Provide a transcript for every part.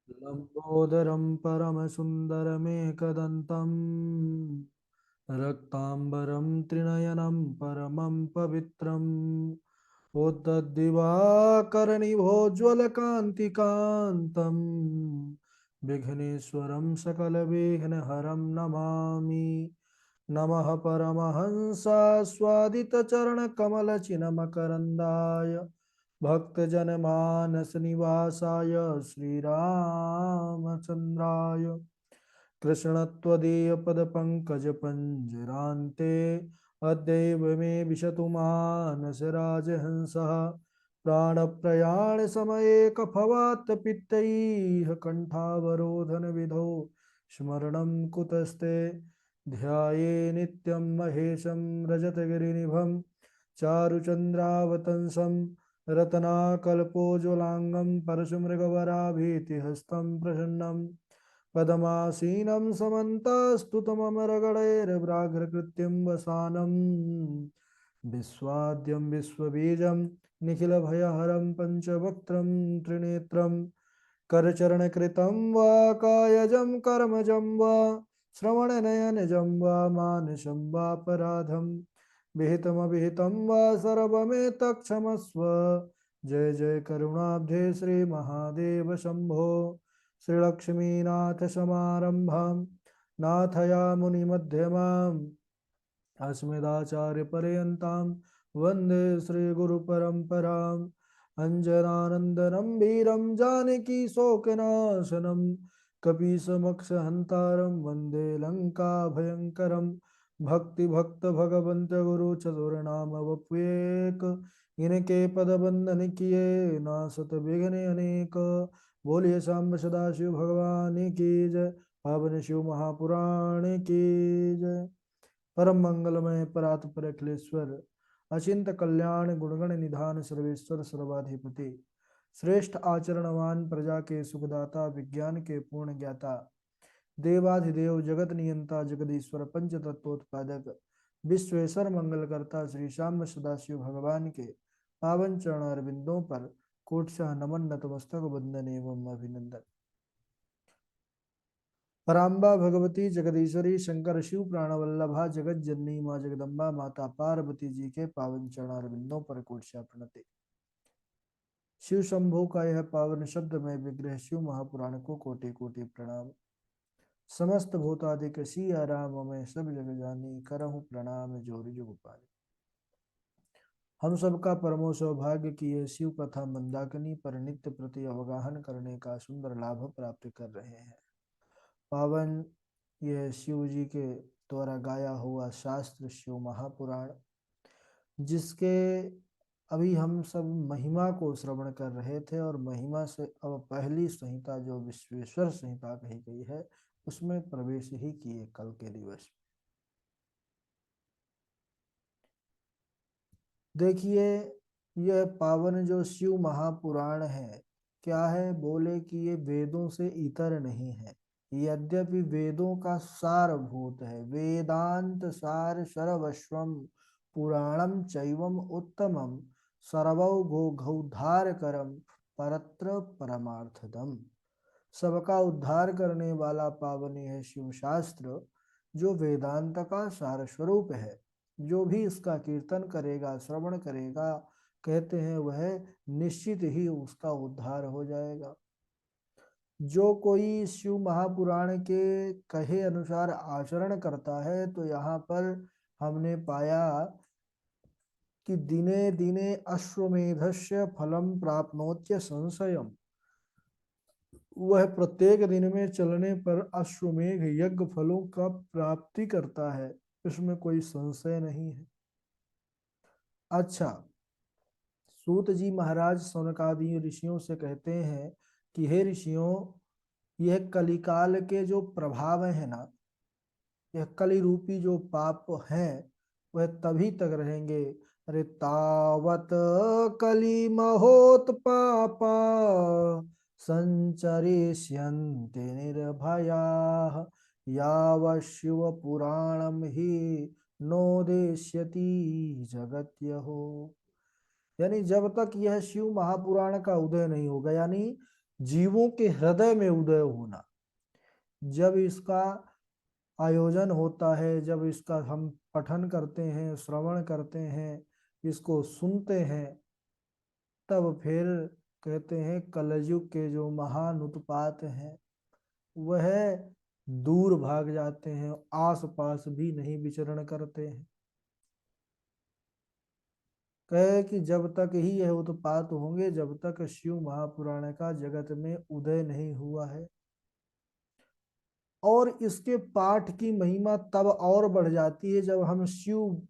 लंबोदरं परमसुन्दरमेकदन्तं रक्ताम्बरं त्रिनयनं परमं पवित्रम् उद्धद्दिवाकरनिभोज्ज्वलकान्तिकान्तं विघ्नेश्वरं सकलविघ्नहरं नमामि। नमः परमहंसास्वादितचरणकमलचिन्मकरन्दाय भक्तजनमानसनिवासाय श्रीरामचन्द्राय कृष्णत्वदीयपदपङ्कजपञ्जरान्ते अद्यैव मे विशतु मानसराजहंसः प्राणप्रयाणसमये कफवातपित्तैः कण्ठावरोधनविधौ स्मरणं कुतस्ते ध्याये नित्यं महेशं रजतगिरिनिभं चारुचन्द्रावतंसं रत्नाकल्पोज्ज्वलाङ्गं परशुमृगवराभीतिहस्तं प्रसन्नं पदमासीनं समन्तस्तुतममरगणैर्व्राघ्रकृत्यं वसानं विश्वाद्यं विश्वबीजं निखिलभयहरं पञ्चवक्त्रं त्रिनेत्रं करचरणकृतं वा कायजं कर्मजं वा श्रवणनयनजं वा मानसं वापराधं विहितमविहितं वा सर्वमेतत्क्षमस्व। जय जय करुणाब्धे श्रीमहादेव शम्भो। श्रीलक्ष्मीनाथसमारम्भां नाथयामुनिमध्यमाम् अस्मदाचार्यपर्यन्तां वन्दे श्रीगुरुपरम्पराम्। अञ्जनानन्दनं वीरं जानकीशोकनाशनं कपीशमक्षहन्तारं वन्दे लङ्काभयङ्करं भक्तिभक्त भगवन्त गुरु चतुर्नाम वप्वेक इनके पद बंदन किए नासत विघ्न अनेक। बोलिए सांब सदाशिव भगवान की जय। पावन शिव महापुराण की जय। परम मंगलमय परात्पर अखिलेश्वर अचिंत कल्याण गुणगण निधान सर्वेश्वर सर्वाधिपति श्रेष्ठ आचरणवान प्रजा के सुखदाता विज्ञान के पूर्ण ज्ञाता देवाधिदेव जगत नियंता जगदीश्वर पंच तत्वोत्पादक विश्वेश्वर मंगल करता श्री श्याम सदाशिव भगवान के पावन चरण अरविंदों पर कोटशाह नमन नतमस्तक बंदन एवं अभिनंदन। पराम्बा भगवती जगदीश्वरी शंकर शिव प्राणवल्लभा जगत जननी माँ जगदम्बा माता पार्वती जी के पावन चरणारविंदों पर कोटशा प्रणति। शिव शंभु का यह पावन शब्द में विग्रह शिव महापुराण को कोटि कोटि प्रणाम। समस्त भूतादिक सिया राम में सब जग जानी करहु प्रणाम जोरि जुग पानी। हम सबका परमो सौभाग्य की यह शिव कथा मंदाकिनी पर नित्य प्रति अवगाहन करने का सुंदर लाभ प्राप्त कर रहे हैं। पावन यह शिव जी के द्वारा गाया हुआ शास्त्र शिव महापुराण, जिसके अभी हम सब महिमा को श्रवण कर रहे थे और महिमा से अब पहली संहिता जो विश्वेश्वर संहिता कही गई है उसमें प्रवेश ही किए कल के दिवस। देखिए, यह पावन जो शिव महापुराण है क्या है, बोले कि ये वेदों से इतर नहीं है। यद्यपि वेदों का सारभूत है, वेदांत सार सर्वस्वम पुराणम चैवम उत्तमम सर्वौ घोघौद्धार करम परत्र परमार्थदम। सबका उद्धार करने वाला पावन है शिव शास्त्र, जो वेदांत का सार स्वरूप है। जो भी इसका कीर्तन करेगा, श्रवण करेगा, कहते हैं वह निश्चित ही उसका उद्धार हो जाएगा। जो कोई शिव महापुराण के कहे अनुसार आचरण करता है तो यहाँ पर हमने पाया कि दिने दिने अश्वमेधस्य फलम प्राप्नोत्य संशयम। वह प्रत्येक दिन में चलने पर अश्वमेघ यज्ञ फलों का प्राप्ति करता है, इसमें कोई संशय नहीं है। अच्छा, सूत जी महाराज सौनकादि ऋषियों से कहते हैं कि हे ऋषियों, यह कलिकाल के जो प्रभाव है ना, यह कली रूपी जो पाप हैं वह तभी तक रहेंगे। अरे तावत कली महोत पापा संचरिष्यन्ते निर्भया यावत् शिव पुराणम ही नोदेष्यति जगत्यहो। यानी जब तक यह शिव महापुराण का उदय नहीं होगा, यानी जीवों के हृदय में उदय होना। जब इसका आयोजन होता है, जब इसका हम पठन करते हैं, श्रवण करते हैं, इसको सुनते हैं, तब फिर कहते हैं कलयुग के जो महान उत्पात हैं वह दूर भाग जाते हैं, आस पास भी नहीं विचरण करते हैं। कहे कि जब तक ही यह उत्पात होंगे, जब तक शिव महापुराण का जगत में उदय नहीं हुआ है। और इसके पाठ की महिमा तब और बढ़ जाती है जब हम शिव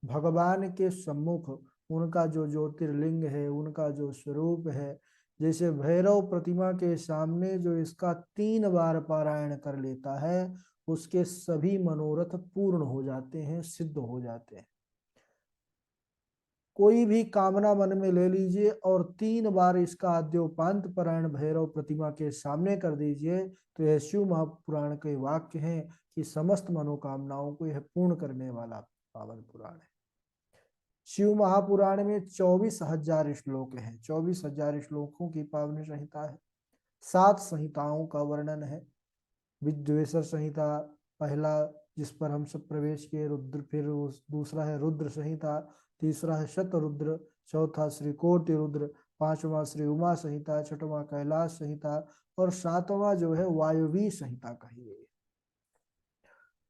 भगवान के सम्मुख उनका जो ज्योतिर्लिंग है, उनका जो स्वरूप है, जैसे भैरव प्रतिमा के सामने जो इसका 3 बार पारायण कर लेता है, उसके सभी मनोरथ पूर्ण हो जाते हैं, सिद्ध हो जाते हैं। कोई भी कामना मन में ले लीजिए और 3 बार इसका आद्योपांत पारायण भैरव प्रतिमा के सामने कर दीजिए, तो यह शिव महापुराण के वाक्य हैं कि समस्त मनोकामनाओं को यह पूर्ण करने वाला पावन पुराण है। शिव महापुराण में 24,000 श्लोक हैं, 24,000 श्लोकों की पावन संहिता है। 7 संहिताओं का वर्णन है। विद्वेषर संहिता पहला, जिस पर हम सब प्रवेश किए, रुद्र, फिर दूसरा है रुद्र संहिता, तीसरा है शतरुद्र, चौथा श्री कोटि रुद्र, पांचवा श्री उमा संहिता, छठवां कैलाश संहिता और सातवां जो है वायवी संहिता कही गई।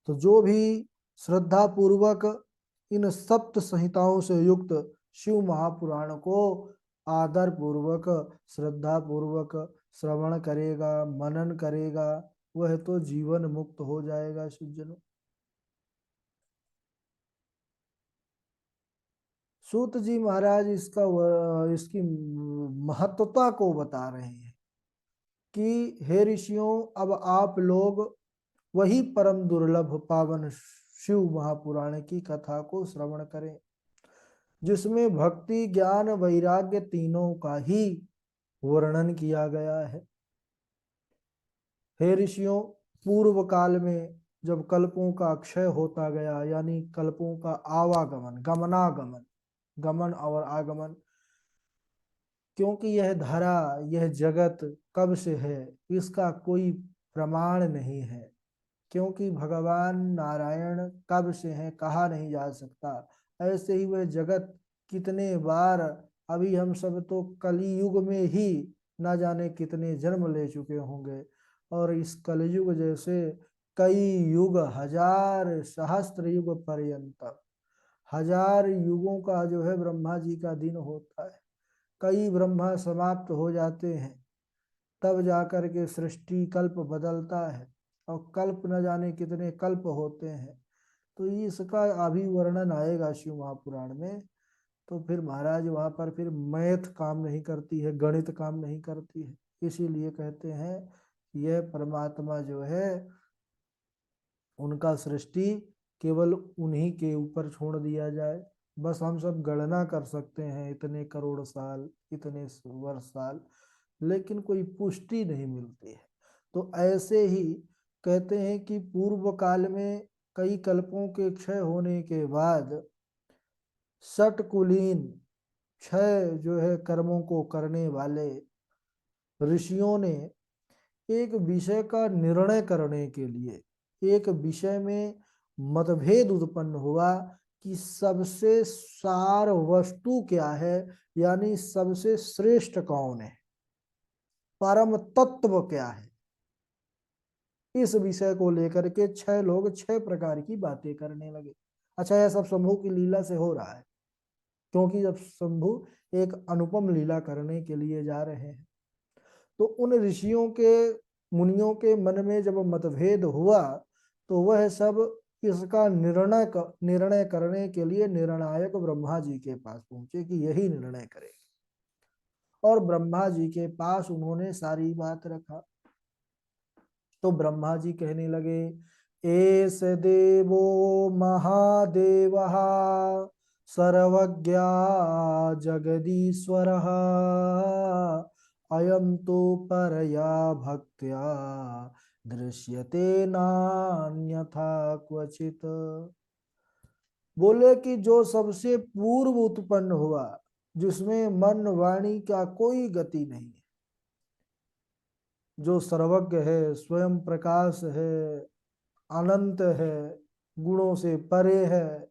तो जो भी श्रद्धा पूर्वक इन सप्त संहिताओं से युक्त शिव महापुराण को आदर पूर्वक, श्रद्धा पूर्वक श्रवण करेगा, मनन करेगा, वह तो जीवन मुक्त हो जाएगा सज्जनों। सूत जी महाराज इसकी महत्वता को बता रहे हैं कि हे ऋषियों, अब आप लोग वही परम दुर्लभ पावन शिव महापुराण की कथा को श्रवण करें, जिसमें भक्ति, ज्ञान, वैराग्य तीनों का ही वर्णन किया गया है। हे ऋषियों, पूर्व काल में जब कल्पों का क्षय होता गया, यानी कल्पों का आवागमन, गमनागमन, गमन और आगमन, क्योंकि यह धरा, यह जगत कब से है इसका कोई प्रमाण नहीं है, क्योंकि भगवान नारायण कब से हैं कहा नहीं जा सकता। ऐसे ही वह जगत कितने बार, अभी हम सब तो कली युग में ही ना जाने कितने जन्म ले चुके होंगे, और इस कलयुग जैसे कई युग, हजार सहस्त्र युग पर्यंत, 1000 युगों का जो है ब्रह्मा जी का दिन होता है। कई ब्रह्मा समाप्त हो जाते हैं, तब जाकर के सृष्टि कल्प बदलता है, और कल्प न जाने कितने कल्प होते हैं। तो इसका अभी वर्णन आएगा शिव महापुराण में। तो फिर महाराज वहां पर फिर मैथ काम नहीं करती है, गणित काम नहीं करती है। इसीलिए कहते हैं यह परमात्मा जो है, उनका सृष्टि केवल उन्हीं के ऊपर छोड़ दिया जाए। बस हम सब गणना कर सकते हैं इतने करोड़ साल, इतने वर्ष साल, लेकिन कोई पुष्टि नहीं मिलती है। तो ऐसे ही कहते हैं कि पूर्व काल में कई कल्पों के क्षय होने के बाद षटकुलीन, 6 जो है कर्मों को करने वाले ऋषियों ने एक विषय का निर्णय करने के लिए एक विषय में मतभेद उत्पन्न हुआ कि सबसे सार वस्तु क्या है, यानी सबसे श्रेष्ठ कौन है, परम तत्व क्या है। इस विषय को लेकर के 6 लोग 6 प्रकार की बातें करने लगे। अच्छा, यह सब शंभू की लीला से हो रहा है, क्योंकि जब शंभू एक अनुपम लीला करने के लिए जा रहे हैं, तो उन ऋषियों के, मुनियों के मन में जब मतभेद हुआ, तो वह सब इसका निर्णय करने के लिए निर्णायक ब्रह्मा जी के पास पहुंचे कि यही निर्णय करे। और ब्रह्मा जी के पास उन्होंने सारी बात रखा। तो ब्रह्मा जी कहने लगे, एस देवो महादेव सर्वज्ञा जगदीश्वर, अयम तो परया भक्त्या दृश्यते नान्यथा क्वचित। बोले कि जो सबसे पूर्व उत्पन्न हुआ, जिसमें मन वाणी का कोई गति नहीं है, जो सर्वज्ञ है, स्वयं प्रकाश है, अनंत है, गुणों से परे है,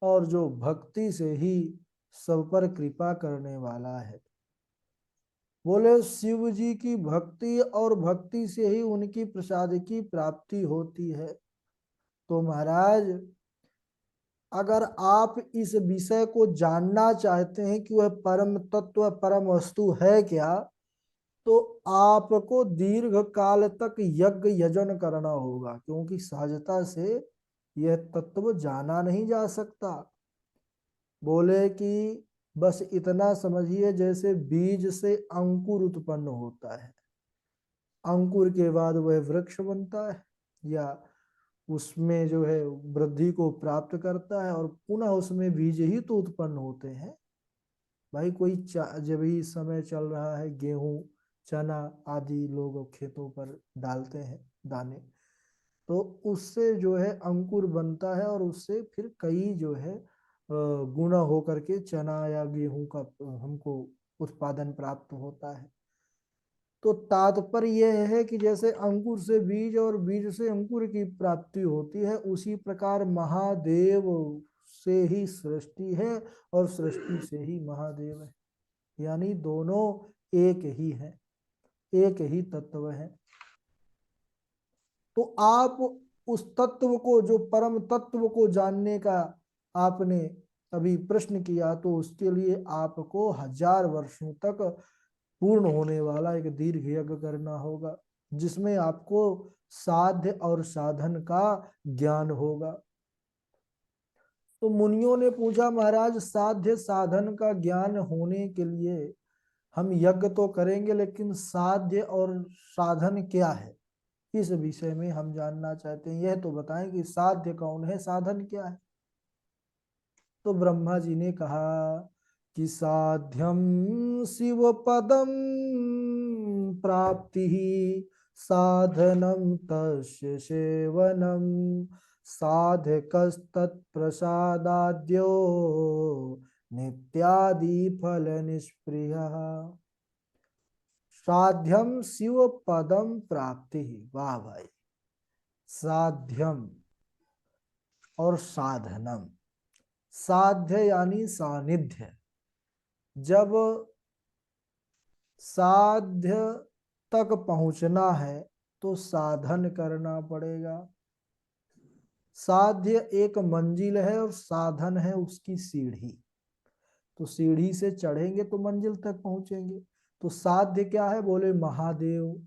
और जो भक्ति से ही सब पर कृपा करने वाला है। बोले शिव जी की भक्ति और भक्ति से ही उनकी प्रसाद की प्राप्ति होती है। तो महाराज, अगर आप इस विषय को जानना चाहते हैं कि वह परम तत्व परम वस्तु है क्या, तो आपको दीर्घ काल तक यज्ञ यजन करना होगा, क्योंकि सहजता से यह तत्व जाना नहीं जा सकता। बोले कि बस इतना समझिए, जैसे बीज से अंकुर उत्पन्न होता है, अंकुर के बाद वह वृक्ष बनता है, या उसमें जो है वृद्धि को प्राप्त करता है, और पुनः उसमें बीज ही तो उत्पन्न होते हैं। भाई कोई जब भी समय चल रहा है, गेहूं, चना आदि लोग खेतों पर डालते हैं दाने, तो उससे जो है अंकुर बनता है, और उससे फिर कई जो है गुना होकर के चना या गेहूं का हमको उत्पादन प्राप्त होता है। तो तात्पर्य यह है कि जैसे अंकुर से बीज और बीज से अंकुर की प्राप्ति होती है, उसी प्रकार महादेव से ही सृष्टि है और सृष्टि से ही महादेव है, यानी दोनों एक ही है, एक ही तत्व है। तो आप उस तत्व को, जो परम तत्व को जानने का आपने अभी प्रश्न किया, तो उसके लिए आपको 1000 वर्षों तक पूर्ण होने वाला एक दीर्घ यज्ञ करना होगा, जिसमें आपको साध्य और साधन का ज्ञान होगा। तो मुनियों ने पूछा, महाराज साध्य साधन का ज्ञान होने के लिए हम यज्ञ तो करेंगे, लेकिन साध्य और साधन क्या है, इस विषय में हम जानना चाहते हैं। यह तो बताएं कि साध्य कौन है, साधन क्या है। तो ब्रह्मा जी ने कहा कि साध्यम शिव पदम प्राप्ति, साधनम तस्य सेवनम, साधकस्तत्प्रसादाद्यो नित्यादि फल निष्प्रिय। साध्यम शिव पदम प्राप्ति, वाह भाई। साध्यम और साधनम, साध्य यानी सानिध्य, जब साध्य तक पहुंचना है तो साधन करना पड़ेगा। साध्य एक मंजिल है और साधन है उसकी सीढ़ी, तो सीढ़ी से चढ़ेंगे तो मंजिल तक पहुंचेंगे। तो साध्य क्या है, बोले महादेव,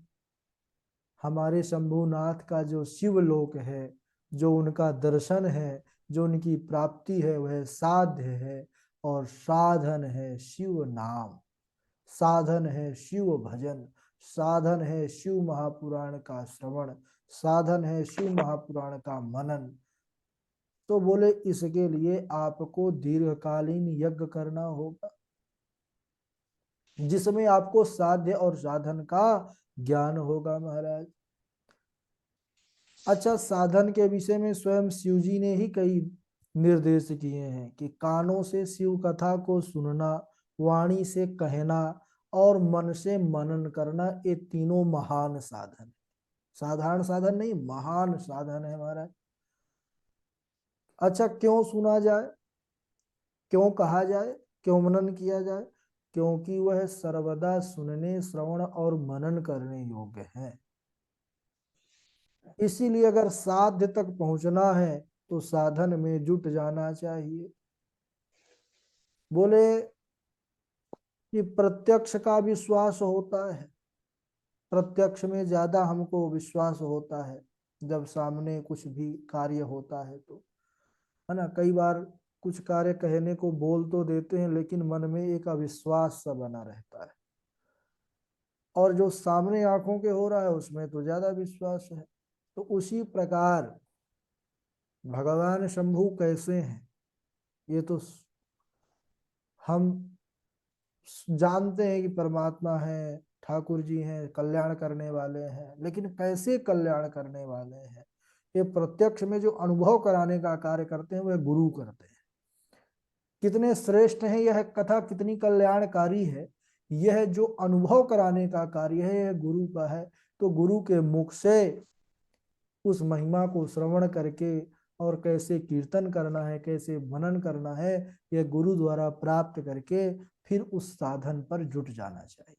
हमारे शंभुनाथ का जो शिवलोक है, जो उनका दर्शन है, जो उनकी प्राप्ति है, वह साध्य है। और साधन है शिव नाम, साधन है शिव भजन, साधन है शिव महापुराण का श्रवण, साधन है शिव महापुराण का मनन। तो बोले इसके लिए आपको दीर्घकालीन यज्ञ करना होगा, जिसमें आपको साध्य और साधन का ज्ञान होगा महाराज। अच्छा, साधन के विषय में स्वयं शिव जी ने ही कई निर्देश किए हैं कि कानों से शिव कथा को सुनना, वाणी से कहना और मन से मनन करना, ये तीनों महान साधन, साधारण साधन नहीं, महान साधन है महाराज। अच्छा, क्यों सुना जाए, क्यों कहा जाए, क्यों मनन किया जाए, क्योंकि वह सर्वदा सुनने, श्रवण और मनन करने योग्य है। इसीलिए अगर साध्य तक पहुंचना है तो साधन में जुट जाना चाहिए। बोले कि प्रत्यक्ष का विश्वास होता है, प्रत्यक्ष में ज्यादा हमको विश्वास होता है जब सामने कुछ भी कार्य होता है, तो है ना। कई बार कुछ कार्य कहने को बोल तो देते हैं, लेकिन मन में एक अविश्वास सा बना रहता है, और जो सामने आंखों के हो रहा है उसमें तो ज्यादा विश्वास है। तो उसी प्रकार भगवान शंभु कैसे हैं, ये तो हम जानते हैं कि परमात्मा है, ठाकुर जी हैं, कल्याण करने वाले हैं, लेकिन कैसे कल्याण करने वाले हैं, ये प्रत्यक्ष में जो अनुभव कराने का कार्य करते हैं वह गुरु करते हैं। कितने श्रेष्ठ हैं, यह कथा कितनी कल्याणकारी है यह जो अनुभव कराने का कार्य है यह गुरु का है। तो गुरु के मुख से उस महिमा को श्रवण करके और कैसे कीर्तन करना है, कैसे मनन करना है, यह गुरु द्वारा प्राप्त करके फिर उस साधन पर जुट जाना चाहिए।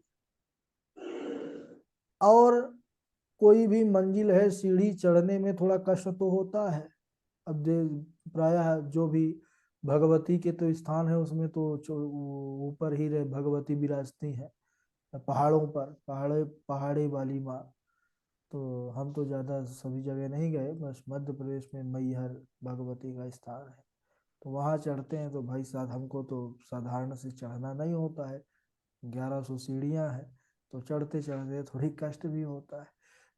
और कोई भी मंजिल है, सीढ़ी चढ़ने में थोड़ा कष्ट तो होता है। अब प्रायः जो भी भगवती के तो स्थान है उसमें तो ऊपर ही रहे भगवती विराजती है, पहाड़ों पर, पहाड़ी वाली माँ। तो हम तो ज़्यादा सभी जगह नहीं गए, बस मध्य प्रदेश में मैहर भगवती का स्थान है, तो वहाँ चढ़ते हैं। तो भाई साहब हमको तो साधारण से चढ़ना नहीं होता है, 1100 सीढ़ियाँ हैं, तो चढ़ते चढ़ते थोड़ी कष्ट भी होता है।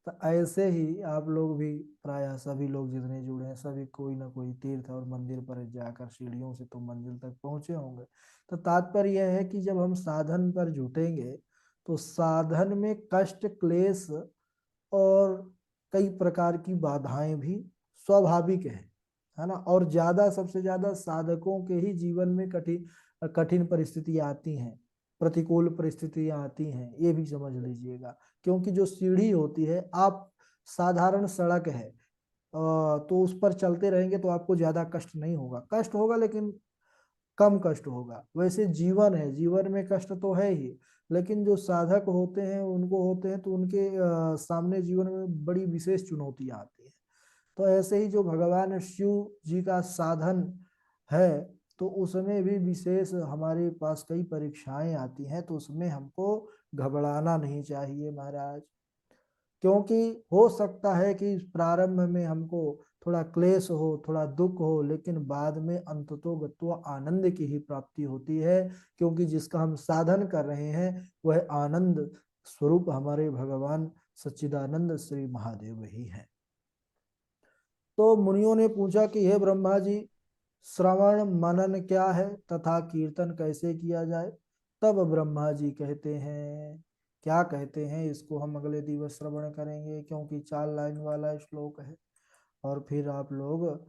तो ऐसे ही आप लोग भी, प्रायः सभी लोग जितने जुड़े हैं सभी कोई ना कोई तीर्थ और मंदिर पर जाकर सीढ़ियों से तो मंजिल तक पहुंचे होंगे। तो तात्पर्य यह है कि जब हम साधन पर जुटेंगे तो साधन में कष्ट, क्लेश और कई प्रकार की बाधाएं भी स्वाभाविक है ना। और ज्यादा, सबसे ज्यादा साधकों के ही जीवन में कठिन कठिन परिस्थितियां आती हैं, प्रतिकूल परिस्थितियां आती हैं, ये भी समझ लीजिएगा। क्योंकि जो सीढ़ी होती है, आप साधारण सड़क है तो उस पर चलते रहेंगे तो आपको ज्यादा कष्ट नहीं होगा, कष्ट होगा लेकिन कम कष्ट होगा। वैसे जीवन है, जीवन में कष्ट तो है ही, लेकिन जो साधक होते हैं उनको होते हैं तो उनके सामने जीवन में बड़ी विशेष चुनौतियां आती हैं। तो ऐसे ही जो भगवान शिव जी का साधन है, तो उसमें भी विशेष हमारे पास कई परीक्षाएं आती हैं, तो उसमें हमको घबराना नहीं चाहिए महाराज। क्योंकि हो सकता है कि प्रारंभ में हमको थोड़ा क्लेश हो, थोड़ा दुख हो, लेकिन बाद में अंततोगत्वा आनंद की ही प्राप्ति होती है। क्योंकि जिसका हम साधन कर रहे हैं वह आनंद स्वरूप हमारे भगवान सच्चिदानंद श्री महादेव ही हैं। तो मुनियों ने पूछा कि हे ब्रह्मा जी, श्रवण मनन क्या है तथा कीर्तन कैसे किया जाए। तब ब्रह्मा जी कहते हैं, क्या कहते हैं इसको हम अगले दिवस श्रवण करेंगे, क्योंकि 4 लाइन वाला श्लोक है और फिर आप लोग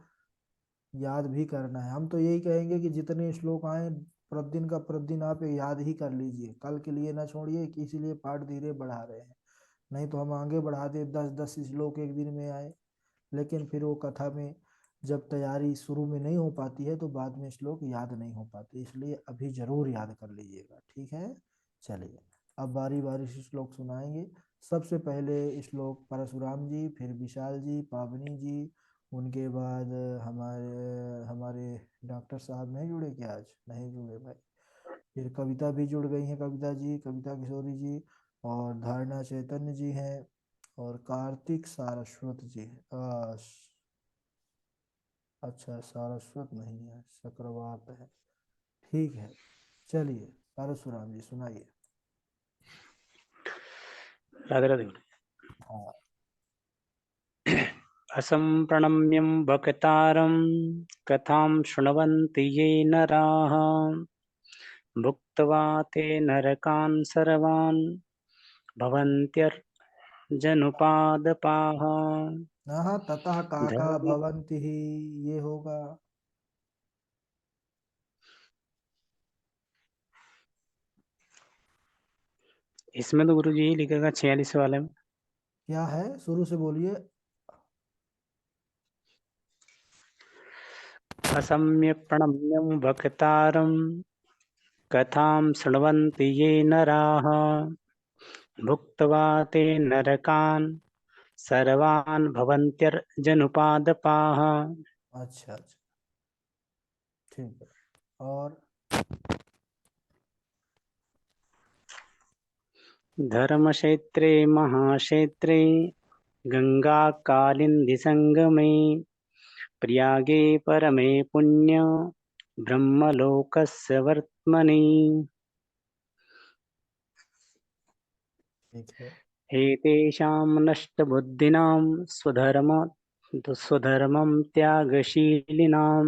याद भी करना है। हम तो यही कहेंगे कि जितने श्लोक आए प्रतिदिन का प्रतिदिन आप याद ही कर लीजिए, कल के लिए ना छोड़िए, कि इसीलिए पाठ धीरे बढ़ा रहे हैं। नहीं तो हम आगे बढ़ा दे 10-10 श्लोक एक दिन में आए, लेकिन फिर वो कथा में जब तैयारी शुरू में नहीं हो पाती है तो बाद में श्लोक याद नहीं हो पाते, इसलिए अभी जरूर याद कर लीजिएगा, ठीक है। चलिए अब बारी बारी से श्लोक सुनाएंगे। सबसे पहले श्लोक परशुराम जी, फिर विशाल जी, पावनी जी, उनके बाद हमारे हमारे डॉक्टर साहब नहीं जुड़े क्या आज? नहीं जुड़े भाई। फिर कविता भी जुड़ गई हैं, कविता जी, कविता किशोरी जी, और धारणा चैतन्य जी हैं, और कार्तिक सारस्वत जी हैं। अच्छा सारस्वत नहीं है, चक्रवात है, ठीक है। चलिए परशुराम जी सुनाइए। राधे राधे। हाँ। असम्प्रणम्यं भक्तारं कथां शृण्वन्ति ये नराः भुक्त्वा ते नरकान् सर्वान् भवन्त्यर्जुनपादपाः। हाँ, ततः काका धर्म भवन्ति ही, ये होगा। इसमें तो गुरु जी ही लिखेगा 46 वाले में। क्या है, शुरू से बोलिए। असम्यक् प्रणम्यं भक्तारं कथां शृण्वन्ति ये नराः भुक्त्वा ते नरकान् सर्वान् भवन्त्यर्जुनपादपाः। अच्छा अच्छा, ठीक है। और धर्मक्षेत्रे महाक्षेत्रे गङ्गाकालिन्दिसङ्गमे प्रयागे परमे पुण्य ब्रह्मलोकस्य वर्त्मनि। ठीक है। एतेषां नष्टबुद्धिनां स्वधर्मं त्यागशीलिनां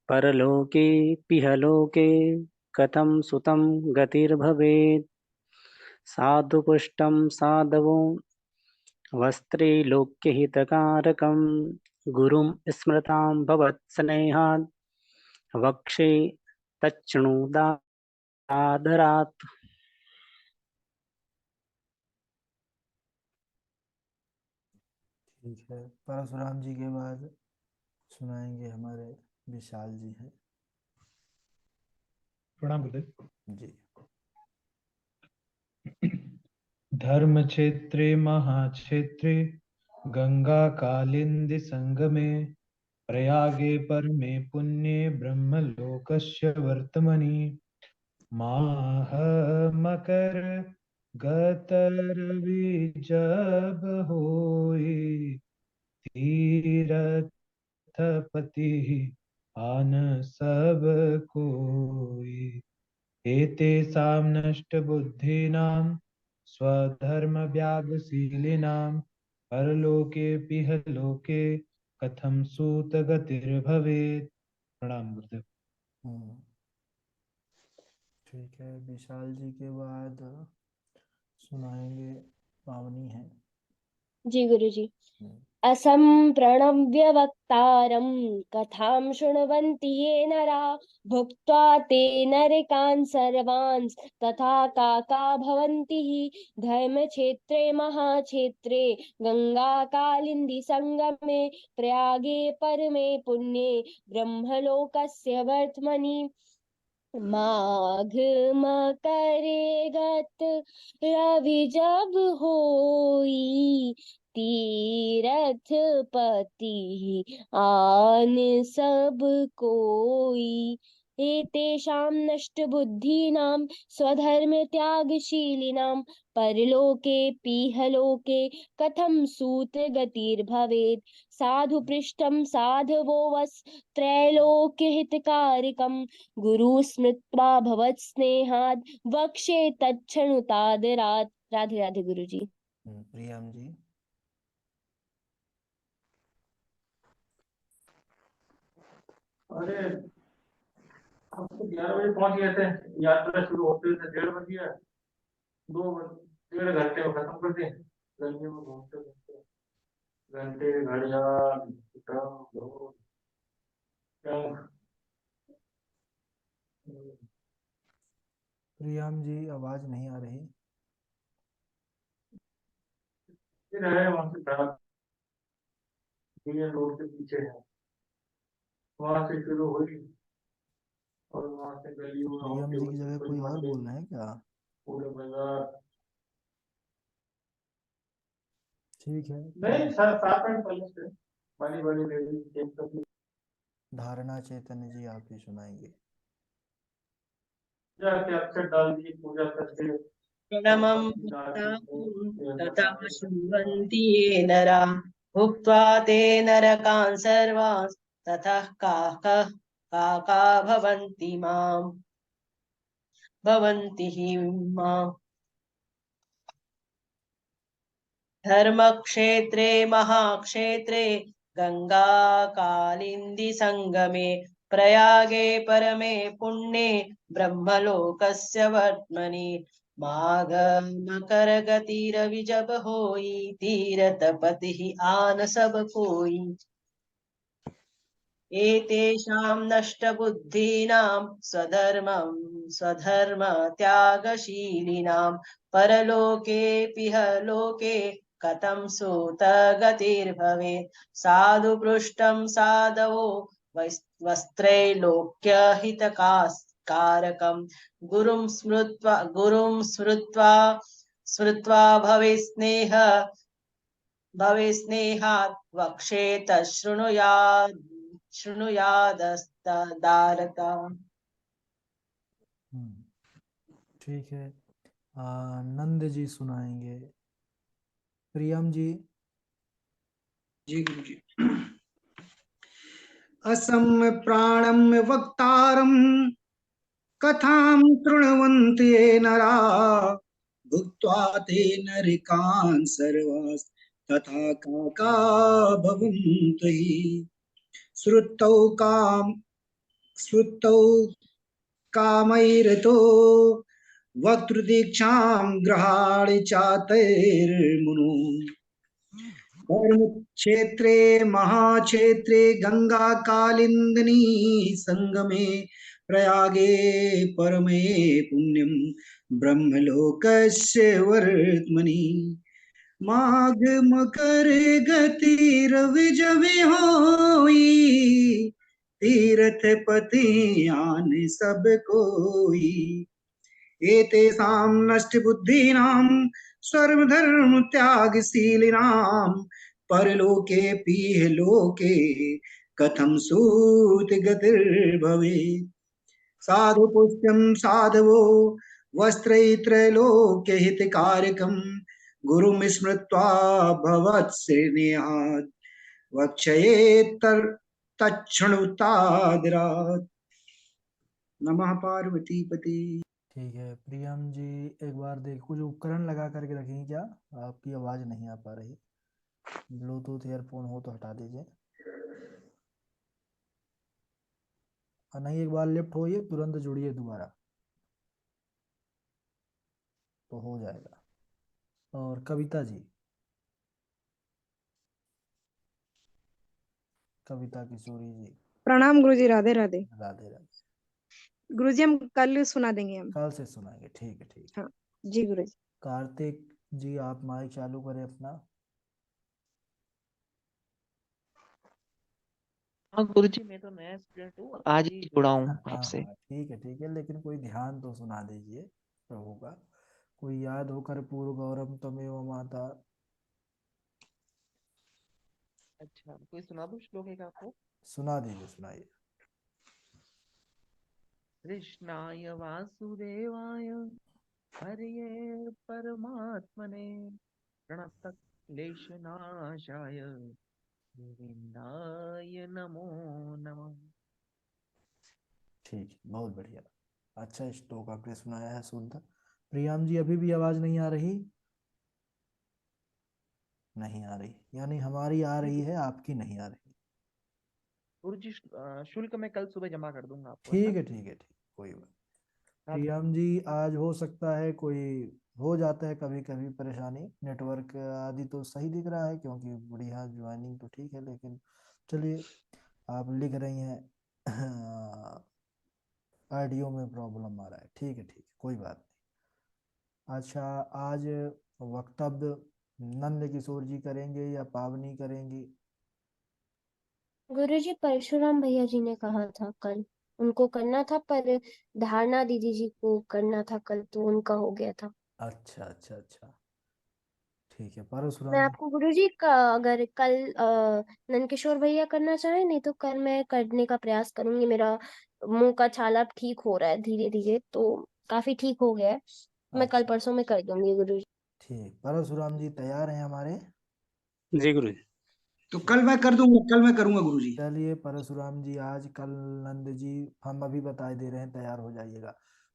परलोके पिहलोके कथं सुतं गतिर्भवेत्। साधुपुष्टं साधवो वस्त्रैलोक्यहितकारकं गुरुं स्मृतां भवत्स्नेहात् वक्षे तच्छृणुदादरात्। ठीक है, परशुराम जी के बाद सुनाएंगे हमारे विशाल जी हैं। प्रणाम गुरुदेव। जी। धर्म क्षेत्रे महाक्षेत्रे गंगा कालिंदी संगमे प्रयागे परमे पुण्ये ब्रह्मलोकस्य वर्तमनि माह मकर गतरवि जब होई तीर्थपति आन सब कोई एतेषां नष्टबुद्धीनां स्वधर्मव्यागशीलिनां परलोके लोके कथं सूतगतिर्भवेत्। प्रणाम गुरुदेव। हम्म, ठीक है, विशाल जी के बाद सुनाएंगे पावनी हैं। जी गुरुजी। हम्म, असम्प्रणव्य वक्तारं कथां शृण्वन्ति ये नरा भुक्त्वा ते नरकान् सर्वान् तथा काका भवन्ति हि धर्मक्षेत्रे महाक्षेत्रे गङ्गाकालिन्दी संगमे प्रयागे परमे पुण्ये ब्रह्मलोकस्य वर्त्मनि माघ मकरे गत रवि जब होई तीरथ पति आन सब कोई एतेषां नष्ट बुद्धीनां स्वधर्म त्यागशीलिनां परलोके पीहलोके कथं सूत गतिर्भवेत् साधु पृष्ठं साधवो वस त्रैलोक्यहितकारकं गुरु स्मृत्वा भवत् स्नेहात् वक्षे तच्छनुतादरात्। राधे राधे गुरुजी। प्रियम जी। अरे हम तो 11 बजे पहुंच गए थे। यात्रा शुरू होते हुए 1:30 बज गया। 1.5 घंटे में खत्म कर दिए। गलियों में घूमते घूमते घंटे घड़ियाल ड्रम ढोल शंख। प्रियम जी आवाज नहीं आ रही। फिर है वहां से ढाक रोड के पीछे है, वहां से शुरू हुई और वहां से गलियों में प्रियम होते जी की होते जगह कोई कोई और मंदिर, बोल रहे हैं क्या? पूरे बाजार। ठीक है, नहीं सर, 7 मिनट पहले से बड़ी बड़ी लेडीज धारणा चैतन्य जी आप ही सुनाएंगे। जाके अक्षर डाल दिए, पूजा करके प्रणमं ततः शृण्वन्ति ये नरा भुक्त्वा ते नरकान् सर्वान् ततः काका भवन्ति हि माम् धर्मक्षेत्रे महाक्षेत्रे गंगा कालिंदी संगमे प्रयागे परमे पुण्ये ब्रह्मलोकस्य वर्त्मनि माघ मकर गतिरवि जब होई तीरथपति आन सब कोई एतेषां नष्टबुद्धीनां स्वधर्म त्यागशीलिनां परलोकेऽपि लोके कथं सूत गतिर्भवेत् साधु पृष्ठं साधवो वस्त्रैलोक्यहितकारकं गुरुं स्मृत्वा भवे स्नेहात् वक्षे शृणुयादस्तारता। ठीक है, नंद जी सुनाएंगे। प्रियम जी। जी गुरु जी। असम प्राणम वक्तारम कथां शृण्वन्ति ये नरा भुक्त्वा ते नरकान् सर्वास् तथा काका भवन्ति श्रुतौ कामैरतो वक्तृदीक्षां गृहाणि चातैर्मुनु धर्म क्षेत्रे महाक्षेत्रे गंगा कालिंदिनी संगमे प्रयागे परमे पुण्यम ब्रह्मलोकस्य वर्त्मनि माघ मकर गति रवि जवि होई, तीर्थ पति आन सब कोई। एतेषां नष्ट बुद्धीनां सर्वधर्म त्यागशीलिनां, परलोके पीह लोके कथं सूत गतिर्भवेत्। साधु पुष्टं साधवो वस्त्रैत्रैलोक्य हितकारकं, गुरुं स्मृत्वा भवत्स्नेहात् वक्षयेत् तच्छृणुतादरात्। नमः पार्वती पति। ठीक है प्रियम जी, एक बार देख कुछ उपकरण लगा करके रखें क्या, आपकी आवाज नहीं आ पा रही। ब्लूटूथ ईयरफोन हो तो हटा दीजिए। और नहीं, एक बार लिफ्ट होइए तुरंत जुड़िए दोबारा तो हो जाएगा। और कविता जी, कविता किशोरी जी, प्रणाम गुरुजी, राधे राधे। राधे राधे। गुरुजी हम कल सुना देंगे हम। कल से सुनाएंगे, ठीक है ठीक है। हाँ जी गुरुजी। कार्तिक जी आप माइक चालू करें अपना। हाँ गुरुजी, मैं तो नया स्टूडेंट हूँ, आज ही जुड़ा हूँ हाँ आपसे। हाँ ठीक है, लेकिन कोई ध्यान तो सुना दीजिए प्रभु का। कोई याद होकर पूर्व गौरम तमेव माता। अच्छा, कोई सुना दो श्लोक एक आपको। सुना दीजिए, सुनाइए। कृष्णाय वासुदेवाय हरये परमात्मने प्रणतक्लेशनाशाय गोविंदाय नमो नमः। ठीक है, बहुत बढ़िया। अच्छा श्लोक आपने सुनाया है शुद्ध। प्रियाम जी अभी भी आवाज नहीं आ रही? नहीं आ रही, यानी हमारी आ रही है, आपकी नहीं आ रही। गुरुजी शुल्क मैं कल सुबह जमा कर दूंगा आपको, है ठीक ना? है ठीक है ठीक, कोई बात। राधे प्रियम जी आज हो सकता है कोई हो जाता है कभी कभी परेशानी, नेटवर्क आदि तो सही दिख रहा है क्योंकि बढ़िया ज्वाइनिंग तो ठीक है, लेकिन चलिए आप लिख रही हैं ऑडियो में प्रॉब्लम आ रहा है, ठीक है ठीक है, कोई बात नहीं। अच्छा आज वक्तव्य नंद किशोर जी करेंगे या पावनी करेंगी? गुरुजी परशुराम भैया जी ने कहा था कल उनको करना था, पर धारणा दीदी जी को करना था कल, तो उनका हो गया था। अच्छा अच्छा अच्छा, ठीक है। मैं परशुराम जी, आपको गुरुजी का अगर कल नंदकिशोर भैया करना चाहे, नहीं तो कल मैं करने का प्रयास करूंगी। मेरा मुंह का छाला अब ठीक हो रहा है धीरे धीरे, तो काफी ठीक हो गया है। मैं कल अच्छा परसों में कर दूंगी गुरुजी। ठीक। परशुराम जी तैयार हैं हमारे? जी गुरु जी। तो कल मैं कर दूंगा, कल मैं करूंगा गुरुजी। चलिए परशुराम जी आज कल नंद जी, हम अभी बता दे रहे हैं, तैयार हो जाइएगा।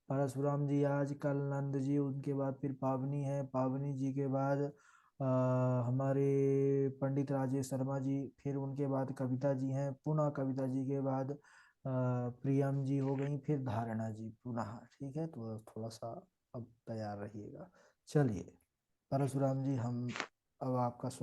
परशुराम जी आज कल नंद जी, उनके बाद फिर पावनी है, पावनी जी के बाद हमारे पंडित राजेश शर्मा जी, फिर उनके बाद कविता जी हैं, पुनः कविता जी के बाद प्रियम जी हो गई, फिर धारणा जी पुनः। ठीक है, तो थोड़ा सा अब तैयार रहिएगा। चलिए परशुराम जी, हम अब आपका स्वागत